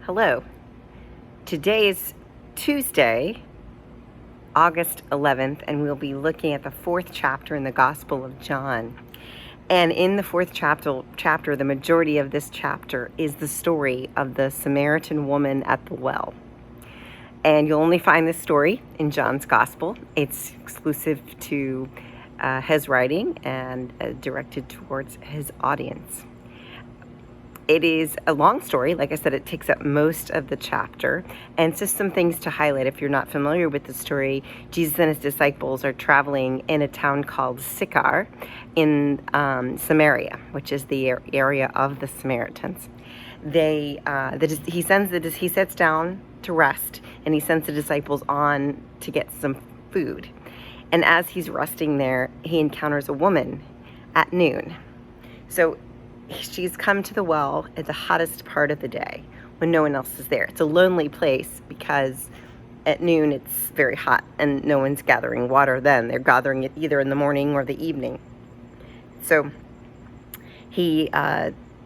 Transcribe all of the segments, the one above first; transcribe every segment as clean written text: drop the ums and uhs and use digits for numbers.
Hello. Today is Tuesday, August 11th, and we'll be looking at the fourth chapter in the Gospel of John. And in the fourth chapter, the majority of this chapter is the story of the Samaritan woman at the well. And you'll only find this story in John's Gospel. It's exclusive to his writing and directed towards his audience. It is a long story. Like I said, it takes up most of the chapter. And just some things to highlight if you're not familiar with the story. Jesus and his disciples are traveling in a town called Sychar in Samaria, which is the area of the Samaritans. He sits down to rest, and he sends the disciples on to get some food. And as he's resting there, he encounters a woman at noon. So she's come to the well at the hottest part of the day when no one else is there. It's a lonely place because at noon it's very hot and no one's gathering water then. They're gathering it either in the morning or the evening. So he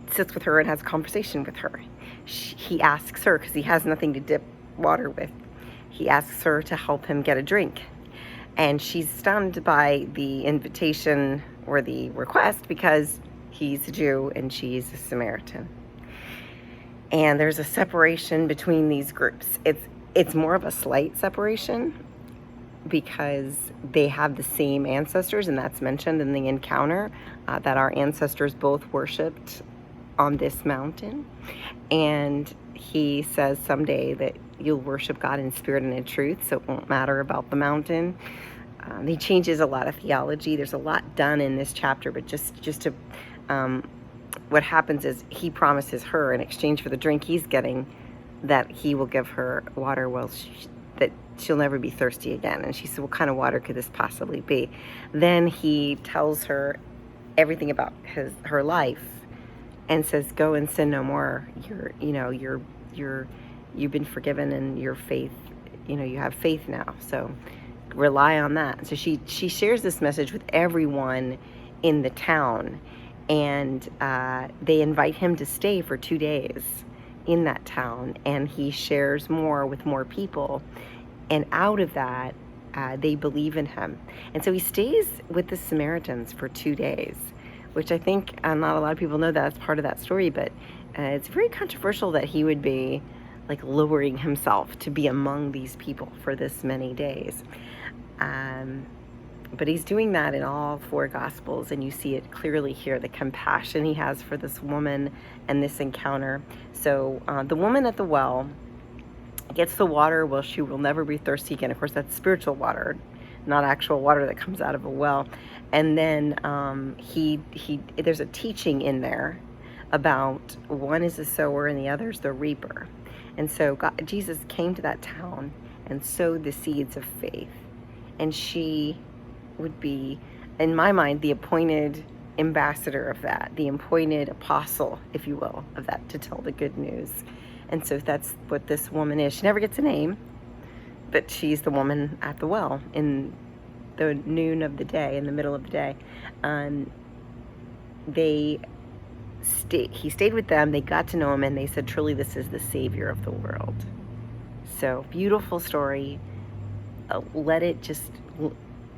sits with her and has a conversation with her. He asks her, because he has nothing to dip water with, he asks her to help him get a drink. And she's stunned by the invitation or the request because he's a Jew and she's a Samaritan. And there's a separation between these groups. It's more of a slight separation because they have the same ancestors, and that's mentioned in the encounter, that our ancestors both worshipped on this mountain. And he says someday that you'll worship God in spirit and in truth, so it won't matter about the mountain. He changes a lot of theology. There's a lot done in this chapter, but just to what happens is he promises her in exchange for the drink he's getting that he will give her water that she'll never be thirsty again. And she said, what kind of water could this possibly be? Then he tells her everything about her life and says, go and sin no more. You've been forgiven, and your faith, you have faith now. So rely on that. So she shares this message with everyone in the town. And they invite him to stay for 2 days in that town, and he shares more with more people. And out of that, they believe in him. And so he stays with the Samaritans for 2 days, which I think not a lot of people know that's part of that story, but it's very controversial that he would be like lowering himself to be among these people for this many days. But he's doing that in all four Gospels, and you see it clearly here, the compassion he has for this woman and this encounter. So the woman at the well gets the water. Well, she will never be thirsty again. Of course, that's spiritual water, not actual water that comes out of a well. And then there's a teaching in there about one is the sower and the other is the reaper. And so Jesus came to that town and sowed the seeds of faith. And she would be, in my mind, the appointed ambassador of that, the appointed apostle, if you will, of that, to tell the good news. And so that's what this woman is. She never gets a name, but she's the woman at the well in the noon of the day, in the middle of the day. He stayed with them, they got to know him, and they said, truly, this is the Savior of the world. So, beautiful story. Let it just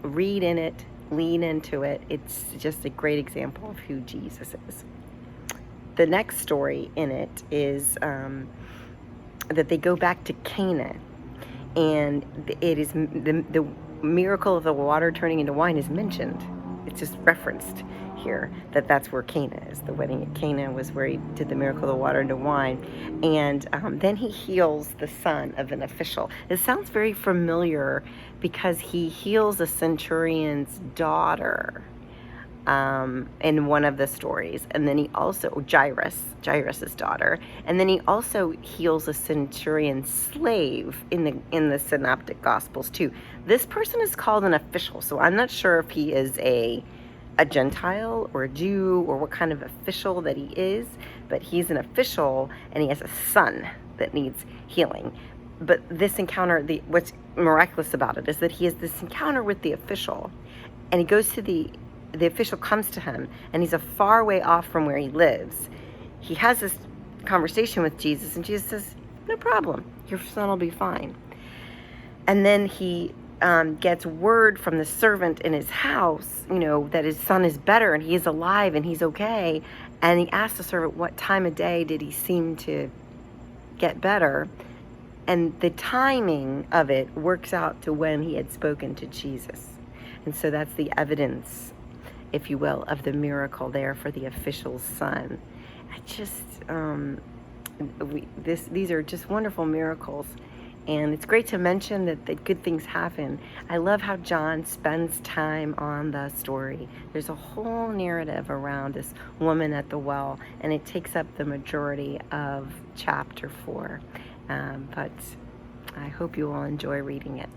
read in it, lean into it. It's just a great example of who Jesus is. The next story in it is that they go back to Cana, and it is the miracle of the water turning into wine is mentioned. It's just referenced here that's where Cana is. The wedding at Cana was where he did the miracle of the water into wine. And then he heals the son of an official. It sounds very familiar because he heals a centurion's daughter in one of the stories. And then he also, Jairus' daughter. And then he also heals a centurion's slave in the Synoptic Gospels too. This person is called an official, so I'm not sure if he is a Gentile or a Jew or what kind of official that he is, but he's an official and he has a son that needs healing. But this encounter, what's miraculous about it is that he has this encounter with the official, and he goes to the official comes to him, and he's a far way off from where he lives. He has this conversation with Jesus, and Jesus says, No problem. Your son will be fine. And then he gets word from the servant in his house, that his son is better and he is alive and he's okay. And he asks the servant, what time of day did he seem to get better? And the timing of it works out to when he had spoken to Jesus. And so that's the evidence, if you will, of the miracle there for the official's son. These are just wonderful miracles. And it's great to mention that good things happen. I love how John spends time on the story. There's a whole narrative around this woman at the well, and it takes up the majority of chapter 4. But I hope you will enjoy reading it.